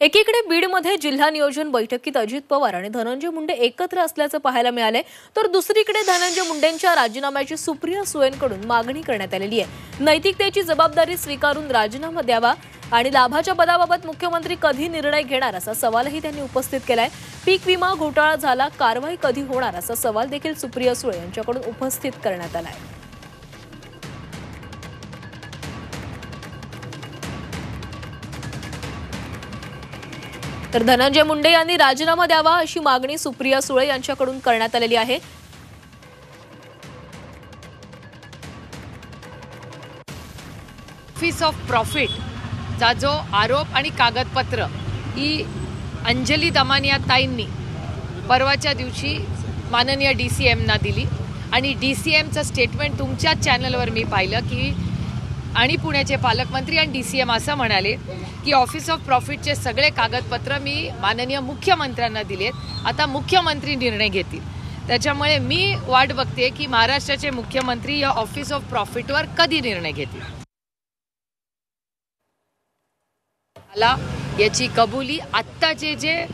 एकीकडे बीडमध्ये जिल्हा नियोजन बैठकीत अजित पवार आणि धनंजय मुंडे एकत्र असल्याचं पाहायला मिळाले, तर दुसरीकडे धनंजय मुंडेंच्या राजीनाम्याची सुप्रिया सुळेंकडून मागणी करण्यात आलेली आहे। नैतिकतेची जबाबदारी स्वीकारून राजीनामा द्यावा आणि लाभाच्या पदाबाबत मुख्यमंत्री कधी निर्णय घेणार असा सवालही त्यांनी उपस्थित केलाय। पीक विमा घोटाळा झाला, कारवाई कधी होणार असा सवाल देखील सुप्रिया सुळे यांच्याकडून उपस्थित करण्यात आलाय। तर धनंजय मुंडे यांनी राजीनामा द्यावा अशी मागणी सुप्रिया सुळे यांच्याकडून करण्यात आलेली आहे। ऑफिस ऑफ प्रॉफिट चा जो आरोप आणि कागदपत्र ही अंजली दमानिया ताईंनी परवाच्या दिवशी माननीय DCM ना दिली आणि DCMचं स्टेटमेंट तुमच्या चॅनलवर मी पाहिलं की आणि पुण्याचे पालकमंत्री आणि DCM असं म्हणाले की ऑफिस ऑफ प्रॉफिटचे सगळे कागदपत्र मी माननीय मुख्यमंत्र्यांना दिलेत, आता मुख्यमंत्री निर्णय घेतील। त्याच्यामुळे मी वाट बघते की महाराष्ट्राचे मुख्यमंत्री या ऑफिस ऑफ प्रॉफिटवर कधी निर्णय घेतील। मला याची कबुली आत्ताचे जे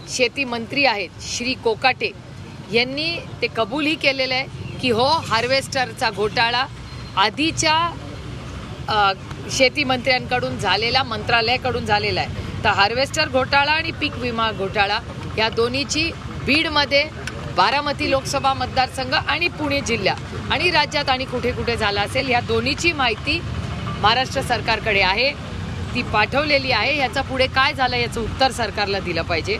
शेती मंत्री आहेत श्री कोकाटे यांनी ते कबूलही केलेलं आहे की हो, हार्वेस्टरचा घोटाळा आधीच्या शेती मंत्र्यांकडून झालेला, मंत्रालयाकडून झालेला आहे। तर हार्वेस्टर घोटाळा आणि पीक विमा घोटाळा या दोन्हीची बीडमध्ये, बारामती लोकसभा मतदारसंघ आणि पुणे जिल्हा आणि राज्यात आणि कुठे कुठे झाला असेल या दोन्हीची माहिती महाराष्ट्र सरकारकडे आहे, ती पाठवलेली आहे। याचा पुढे काय झालं याचं उत्तर सरकारला दिलं पाहिजे।